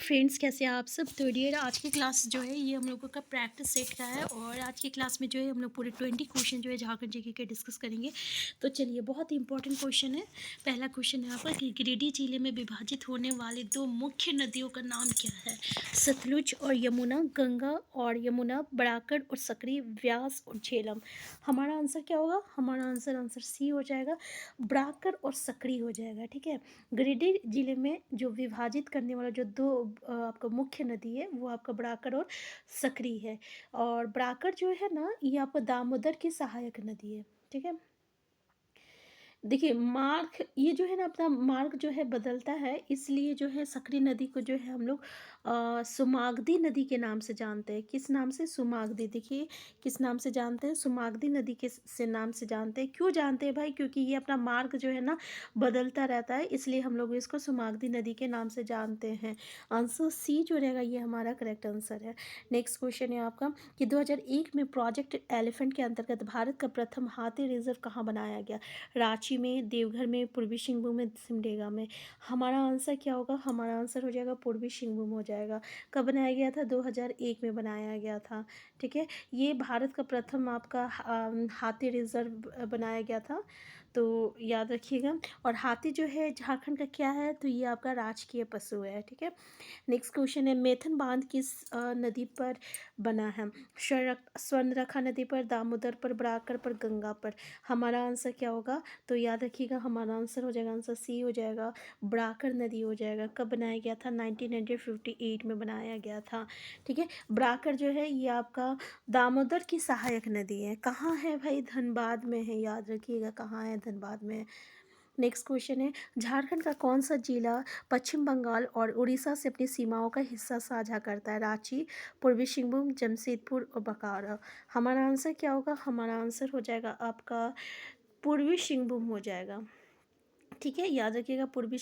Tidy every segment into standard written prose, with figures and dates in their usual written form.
Friends, कैसे हैं आप सब। तो डियर, आज की क्लास जो है ये हम लोगों का प्रैक्टिस सेट का है और आज की क्लास में जो है हम लोग पूरे 20 क्वेश्चन जो है झारखंड जीके के डिस्कस करेंगे। तो चलिए, बहुत ही इंपॉर्टेंट क्वेश्चन है। पहला क्वेश्चन है आपका कि गिरिडीह जिले में विभाजित होने वाली दो मुख्य नदियों का नाम क्या है। सतलुज और यमुना, गंगा और यमुना, बराकर और सकरी, व्यास और झेलम। हमारा आंसर क्या होगा? हमारा आंसर सी हो जाएगा, बराकर और सकरी हो जाएगा। ठीक है। गिरिडीह जिले में जो विभाजित करने वाला जो दो आपका मुख्य नदी है वो आपका बराकर और सकरी है। और बराकर जो है ना, ये आपका दामोदर की सहायक नदी है। ठीक है। देखिए, मार्ग ये जो है ना, अपना मार्ग जो है बदलता है, इसलिए जो है सकरी नदी को जो है हम लोग सुमागदी नदी के नाम से जानते हैं। किस नाम से? सुमागदी। देखिए, किस नाम से जानते हैं? सुमागदी नदी के से नाम से जानते हैं। क्यों जानते हैं भाई? क्योंकि ये अपना मार्ग जो है ना बदलता रहता है, इसलिए हम लोग इसको सुमागदी नदी के नाम से जानते हैं। आंसर सी जो रहेगा ये हमारा करेक्ट आंसर है। नेक्स्ट क्वेश्चन है आपका कि 2001 में प्रोजेक्ट एलिफेंट के अंतर्गत भारत का प्रथम हाथी रिजर्व कहाँ बनाया गया। रांची में, देवघर में, पूर्वी सिंहभूम में, सिमडेगा में। हमारा आंसर क्या होगा? हमारा आंसर हो जाएगा पूर्वी सिंहभूम हो जाएगा। कब बनाया गया था? 2001 में बनाया गया था। ठीक है। ये भारत का प्रथम आपका हाथी रिजर्व बनाया गया था, तो याद रखिएगा। और हाथी जो है झारखंड का क्या है? तो ये आपका राजकीय पशु है। ठीक है। नेक्स्ट क्वेश्चन है, मेथन बांध किस नदी पर बना है। स्वर्णरेखा नदी पर, दामोदर पर, बराकर पर, गंगा पर। हमारा आंसर क्या होगा? तो याद रखिएगा, हमारा आंसर हो जाएगा, आंसर सी हो जाएगा, बराकर नदी हो जाएगा। कब बनाया गया था? 1958 में बनाया गया था। ठीक है। बराकर जो है ये आपका दामोदर की सहायक नदी है। कहाँ है भाई? धनबाद में है। याद रखिएगा, कहाँ है? धनबाद में है। नेक्स्ट क्वेश्चन है, झारखंड का कौन सा जिला पश्चिम बंगाल और उड़ीसा से अपनी सीमाओं का हिस्सा साझा करता है। रांची, पूर्वी सिंहभूम, जमशेदपुर और बोकारो। हमारा आंसर क्या होगा? हमारा आंसर हो जाएगा आपका पूर्वी सिंहभूम हो जाएगा। ठीक है। याद रखिएगा, पूर्वी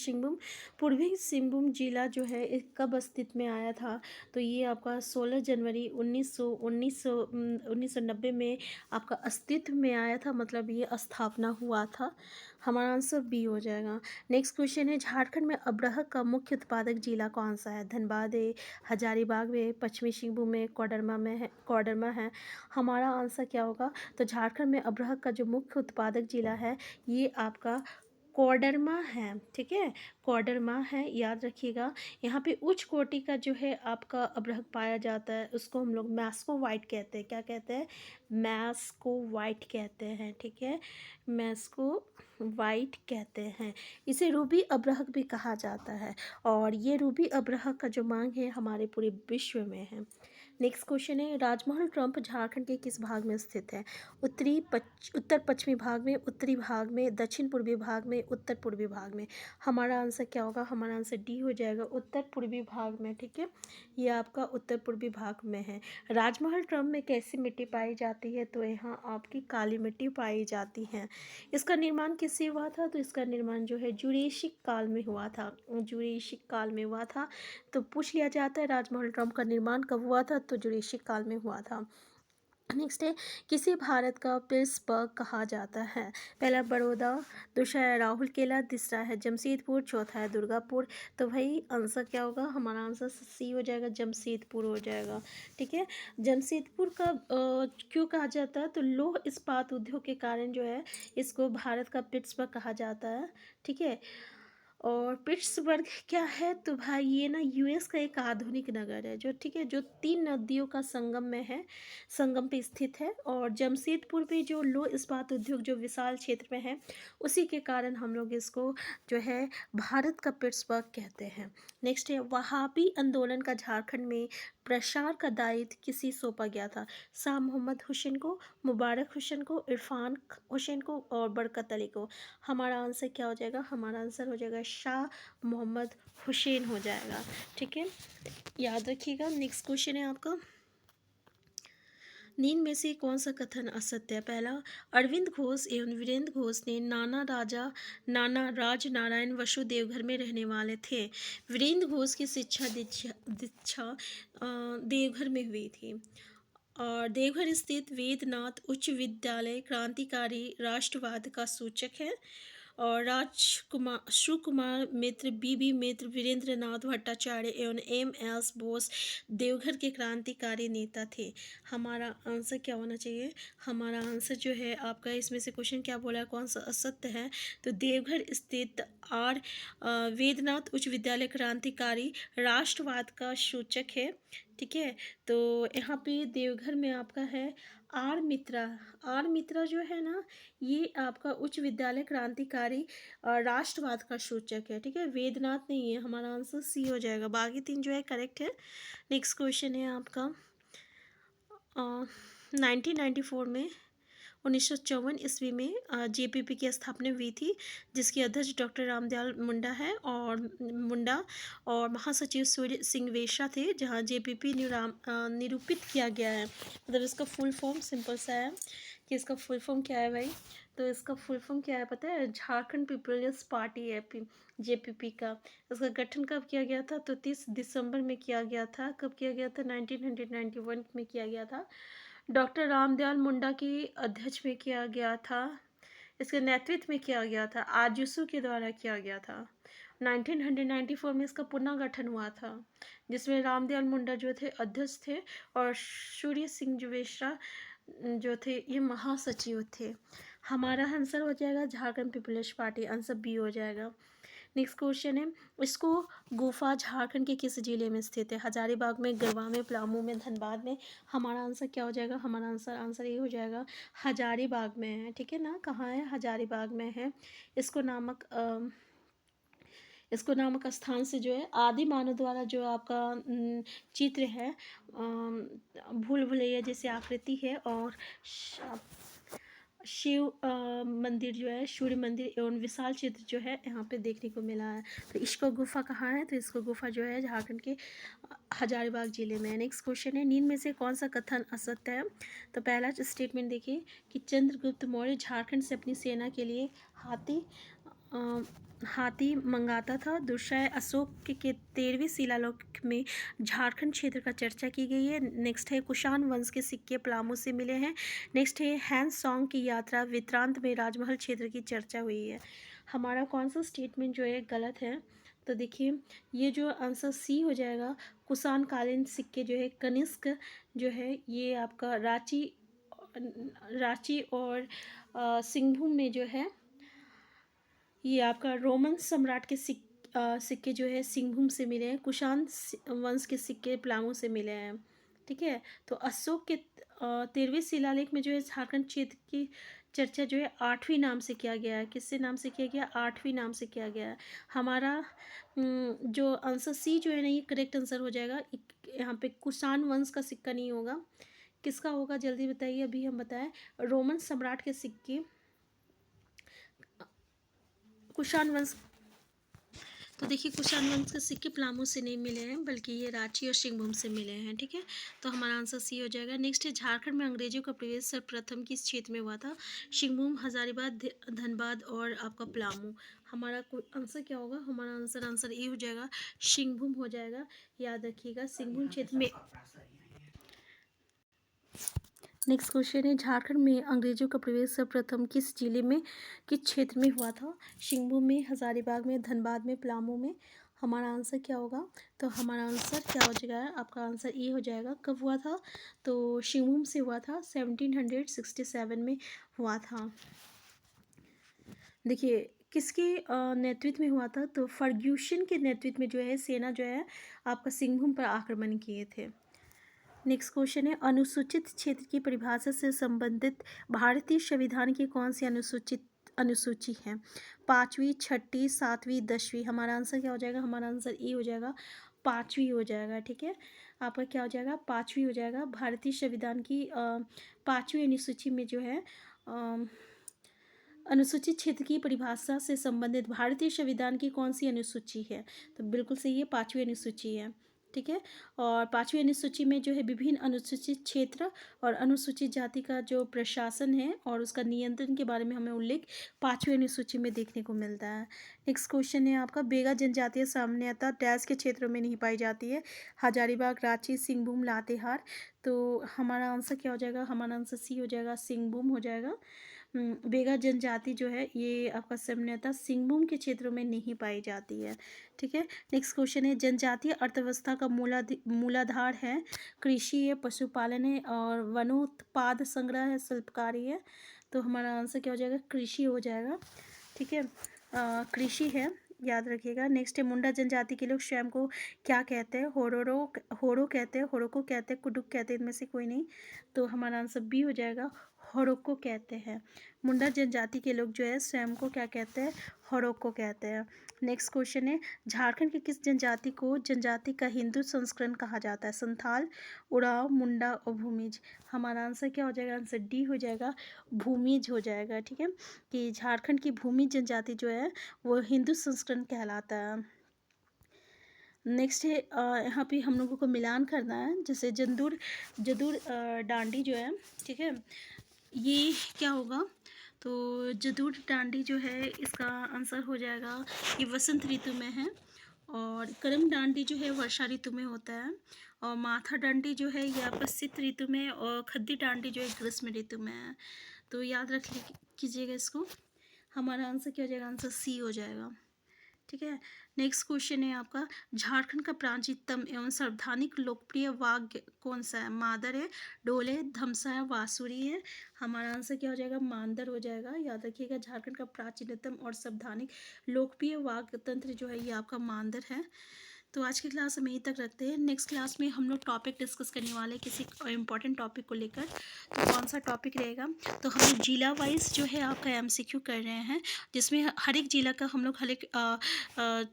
सिंहभूम जिला जो है कब अस्तित्व में आया था। तो ये आपका 16 जनवरी 1990 में आपका अस्तित्व में आया था, मतलब ये स्थापना हुआ था। हमारा आंसर बी हो जाएगा। नेक्स्ट क्वेश्चन है, झारखंड में अबरहर का मुख्य उत्पादक जिला कौन सा है। धनबाद है, हजारीबाग में, पश्चिमी सिंहभूम में, कोडरमा है। हमारा आंसर क्या होगा? तो झारखंड में अबरहर का जो मुख्य उत्पादक जिला है ये आपका कोडरमा है। ठीक है। कोडरमा है, याद रखिएगा। यहाँ पे उच्च कोटि का जो है आपका अबरहर पाया जाता है, उसको हम लोग मैस्को वाइट कहते हैं। क्या कहते हैं? मैस्को वाइट कहते हैं। ठीक है। मैस्को वाइट कहते हैं। इसे रूबी अबरहर भी कहा जाता है और ये रूबी अबरहर का जो मांग है हमारे पूरे विश्व में है। नेक्स्ट क्वेश्चन है, राजमहल ट्रम्प झारखंड के किस भाग में स्थित है। उत्तर पश्चिमी भाग में, उत्तरी भाग में, दक्षिण पूर्वी भाग में, उत्तर पूर्वी भाग में। हमारा आंसर क्या होगा? हमारा आंसर डी हो जाएगा, उत्तर पूर्वी भाग में। ठीक है। ये आपका उत्तर पूर्वी भाग में है। राजमहल ट्रम्प में कैसी मिट्टी पाई जाती है? तो यहाँ आपकी काली मिट्टी पाई जाती है। इसका निर्माण किससे हुआ था? तो इसका निर्माण जो है जुरेशिक काल में हुआ था। जुरेशिक काल में हुआ था। तो पूछ लिया जाता है राजमहल ट्रम्प का निर्माण कब हुआ था? तो जुरेशिक काल में हुआ था। नेक्स्ट है, किसे भारत का पिट्सबर्ग कहा जाता है। पहला बड़ौदा, दूसरा है राहुल केला, तीसरा है जमशेदपुर, चौथा है दुर्गापुर। तो भाई आंसर क्या होगा? हमारा आंसर सी हो जाएगा, जमशेदपुर हो जाएगा। ठीक है। जमशेदपुर का क्यों कहा जाता है? तो लौह इस्पात उद्योग के कारण जो है इसको भारत का पिट्सबर्ग कहा जाता है। ठीक है। और पिट्सबर्ग क्या है? तो भाई ये ना यूएस का एक आधुनिक नगर है जो, ठीक है, जो 3 नदियों का संगम में है, संगम पे स्थित है। और जमशेदपुर पे जो लौह इस्पात उद्योग जो विशाल क्षेत्र में है, उसी के कारण हम लोग इसको जो है भारत का पिट्सबर्ग कहते हैं। नेक्स्ट है, वहाबी आंदोलन का झारखंड में प्रसार का दायित्व किसे सौंपा गया था। शाह मोहम्मद हुसैन को, मुबारक हुसैन को, इरफान हुसैन को और बरकत अली को। हमारा आंसर क्या हो जाएगा? हमारा आंसर हो जाएगा शाह मोहम्मद हुसैन हो जाएगा। ठीक है। याद रखिएगा। नेक्स्ट क्वेश्चन है आपका, निम्न में से कौन सा कथन असत्य है। पहला, अरविंद घोष एवं वीरेंद्र घोष ने नाना राज नारायण वसु देवघर में रहने वाले थे। वीरेंद्र घोष की शिक्षा दीक्षा देवघर में हुई थी। और देवघर स्थित वेदनाथ उच्च विद्यालय क्रांतिकारी राष्ट्रवाद का सूचक है। और राजकुमार सुकुमार मित्र, बीबी मित्र, वीरेंद्र नाथ भट्टाचार्य एवं एम एस बोस देवघर के क्रांतिकारी नेता थे। हमारा आंसर क्या होना चाहिए? हमारा आंसर जो है आपका, इसमें से क्वेश्चन क्या बोला है, कौन सा असत्य है? तो देवघर स्थित आर वेदनाथ उच्च विद्यालय क्रांतिकारी राष्ट्रवाद का सूचक है। ठीक है, तो यहाँ पे देवघर में आपका है आर मित्रा। आर मित्रा जो है ना, ये आपका उच्च विद्यालय क्रांतिकारी राष्ट्रवाद का सूचक है। ठीक है, वेदनाथ नहीं है, हमारा आंसर सी हो जाएगा। बाकी तीन जो है करेक्ट है। नेक्स्ट क्वेश्चन है आपका 1994 में 1954 ईस्वी में जेपीपी की स्थापना हुई थी, जिसके अध्यक्ष डॉक्टर रामदयाल मुंडा और महासचिव सूर्य सिंह वेशा थे। जहां जेपीपी निरूपित किया गया है, मतलब इसका फुल फॉर्म सिंपल सा है कि इसका फुल फॉर्म क्या है भाई। तो इसका फुल फॉर्म क्या है पता है? झारखंड पीपल्स पार्टी है, जेपीपी का। इसका गठन कब किया गया था? तो 30 दिसंबर में किया गया था। कब किया गया था? 1991 में किया गया था। डॉक्टर रामदयाल मुंडा की अध्यक्ष में किया गया था। इसके नेतृत्व में किया गया था, आजसू के द्वारा किया गया था। 1994 में इसका पुनर्गठन हुआ था, जिसमें रामदयाल मुंडा जो थे अध्यक्ष थे और सूर्य सिंह जुवेश्वरा जो थे ये महासचिव थे। हमारा आंसर हो जाएगा Jharkhand People's Party, answer B हो जाएगा। नेक्स्ट क्वेश्चन है, इसको गुफा झारखंड के किस जिले में स्थित है? हजारीबाग में, गढ़वा में, पलामू में, धनबाद में। हमारा आंसर क्या हो जाएगा? हमारा आंसर ये हो जाएगा हजारीबाग में है। ठीक है ना, कहाँ है? हजारीबाग में है। इसको नामक स्थान से जो है आदि मानव द्वारा जो आपका चित्र है, भूल भुलैया जैसी आकृति है और शिव मंदिर जो है, सूर्य मंदिर एवं विशाल चित्र जो है यहाँ पे देखने को मिला है। तो इसको गुफा कहाँ है? तो इसको गुफा जो है झारखंड के हजारीबाग जिले में है। नेक्स्ट क्वेश्चन है, निम्न में से कौन सा कथन असत्य है? तो पहला स्टेटमेंट देखिए कि चंद्रगुप्त मौर्य झारखंड से अपनी सेना के लिए हाथी मंगाता था। दूसरा है, अशोक के 13वें शिलालेख में झारखंड क्षेत्र का चर्चा की गई है। नेक्स्ट है, कुषाण वंश के सिक्के पलामू से मिले हैं। नेक्स्ट है, हैंस सॉन्ग की यात्रा वृत्तांत में राजमहल क्षेत्र की चर्चा हुई है। हमारा कौन सा स्टेटमेंट जो है गलत है? तो देखिए, ये जो आंसर सी हो जाएगा, कुषाण कालीन सिक्के जो है कनिष्क जो है ये आपका रांची और सिंहभूम में जो है ये आपका रोमन सम्राट के सिक्के जो है सिंहभूम से मिले हैं। कुषाण वंश के सिक्के पलामू से मिले हैं। ठीक है, तो अशोक के 13वें शिलालेख में जो है झारखंड क्षेत्र की चर्चा जो है 8वीं नाम से किया गया है। किससे नाम से किया गया? 8वीं नाम से किया गया है। हमारा जो आंसर सी जो है ना, ये करेक्ट आंसर हो जाएगा। यहाँ पे कुषाण वंश का सिक्का नहीं होगा। किसका होगा जल्दी बताइए, अभी हम बताएं। रोमन सम्राट के सिक्के, कुषाण वंश। तो देखिए, कुषाण वंश के सिक्के पलामू से नहीं मिले हैं, बल्कि ये रांची और सिंहभूम से मिले हैं। ठीक है, तो हमारा आंसर सी हो जाएगा। नेक्स्ट है, झारखंड में अंग्रेजों का प्रवेश सर्वप्रथम किस क्षेत्र में हुआ था? सिंहभूम, हजारीबाग, धनबाद और आपका पलामू। हमारा आंसर क्या होगा? हमारा आंसर ए हो जाएगा, सिंहभूम हो जाएगा। याद रखिएगा, सिंहभूम क्षेत्र में। नेक्स्ट क्वेश्चन है, झारखंड में अंग्रेजों का प्रवेश सर्वप्रथम किस जिले में, किस क्षेत्र में हुआ था? सिंहभूम में, हजारीबाग में, धनबाद में, पलामू में। हमारा आंसर क्या होगा? तो हमारा आंसर क्या हो जाएगा? आपका आंसर ये हो जाएगा। कब हुआ था? तो सिंहभूम से हुआ था, 1767 में हुआ था। देखिए, किसके नेतृत्व में हुआ था? तो फर्ग्यूसन के नेतृत्व में जो है सेना जो है आपका सिंहभूम पर आक्रमण किए थे। नेक्स्ट क्वेश्चन है, अनुसूचित क्षेत्र की परिभाषा से संबंधित भारतीय संविधान की कौन सी अनुसूची है? 5वीं, 6वीं, 7वीं, 10वीं। हमारा आंसर क्या हो जाएगा? हमारा आंसर ए हो जाएगा, 5वीं हो जाएगा। ठीक है, आपका क्या हो जाएगा? 5वीं हो जाएगा। भारतीय संविधान की 5वीं अनुसूची में जो है अनुसूचित क्षेत्र की परिभाषा से संबंधित भारतीय संविधान की कौन सी अनुसूची है? तो बिल्कुल सही है, 5वीं अनुसूची है। ठीक है, और 5वीं अनुसूची में जो है विभिन्न अनुसूचित क्षेत्र और अनुसूचित जाति का जो प्रशासन है और उसका नियंत्रण के बारे में हमें उल्लेख 5वीं अनुसूची में देखने को मिलता है। नेक्स्ट क्वेश्चन है आपका, बेगा जनजातीय सामान्यतः डैश के क्षेत्रों में नहीं पाई जाती है? हजारीबाग, रांची, सिंहभूम, लातेहार। तो हमारा आंसर क्या हो जाएगा? हमारा आंसर सी हो जाएगा, सिंहभूम हो जाएगा। बेगा जनजाति जो है ये आपका सामान्यतः सिंहभूम के क्षेत्रों में नहीं पाई जाती है। ठीक है, नेक्स्ट क्वेश्चन है जनजातीय अर्थव्यवस्था का मूलाधार है कृषि है, पशुपालन है और वनोत्पाद संग्रह है, शिल्पकारी है। तो हमारा आंसर क्या हो जाएगा? कृषि हो जाएगा। ठीक है, कृषि है, याद रखिएगा। नेक्स्ट है मुंडा जनजाति के लोग स्वयं को क्या कहते हैं? होरो कहते हैं, होरोको कहते हैं, कुडुक कहते हैं, इनमें से कोई नहीं। तो हमारा आंसर बी हो जाएगा, होरोको कहते हैं। मुंडा जनजाति के लोग जो है स्वयं को क्या कहते हैं? होरोको कहते हैं। नेक्स्ट क्वेश्चन है झारखंड की किस जनजाति को जनजाति का हिंदू संस्करण कहा जाता है? संथाल, उरांव, मुंडा और भूमिज। हमारा आंसर क्या हो जाएगा? आंसर डी हो जाएगा, भूमिज हो जाएगा। ठीक है, कि झारखंड की भूमिज जनजाति जो है वो हिंदू संस्करण कहलाता है। नेक्स्ट है यहाँ पे हम लोगों को मिलान करना है, जैसे जदूर डांडी जो है, ठीक है, ये क्या होगा? तो जदूर डांडी जो है इसका आंसर हो जाएगा ये वसंत ऋतु में है, और करम डांडी जो है वर्षा ऋतु में होता है, और माथा डांडी जो है ये आपका शीत ऋतु में, और खद्दी डांडी जो है ग्रीष्म ऋतु में है। तो याद रख कीजिएगा इसको। हमारा आंसर क्या हो जाएगा? आंसर सी हो जाएगा। ठीक है, नेक्स्ट क्वेश्चन है आपका झारखंड का प्राचीनतम एवं सर्वाधिक लोकप्रिय वाद्य कौन सा है? मादर है, ढोल है, धमसा है, बांसुरी है। हमारा आंसर क्या हो जाएगा? मांदर हो जाएगा। याद रखिएगा झारखंड का प्राचीनतम और सर्वाधिक लोकप्रिय वाद्य तंत्र जो है ये आपका मांदर है। तो आज की क्लास हम यहीं तक रखते हैं। नेक्स्ट क्लास में हम लोग टॉपिक डिस्कस करने वाले हैं किसी इम्पॉर्टेंट टॉपिक को लेकर। तो कौन सा टॉपिक रहेगा? तो हम लोग जिला वाइज जो है आपका एमसीक्यू कर रहे हैं, जिसमें हर एक जिला का हम लोग हर एक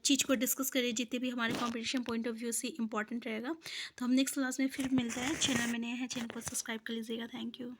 चीज़ को डिस्कस करें, जितने भी हमारे कॉम्पिटिशन पॉइंट ऑफ व्यू से इंपॉर्टेंट रहेगा। तो हम नेक्स्ट क्लास में फिर मिलते हैं। चैनल में नए हैं, चैनल को सब्सक्राइब कर लीजिएगा। Thank you.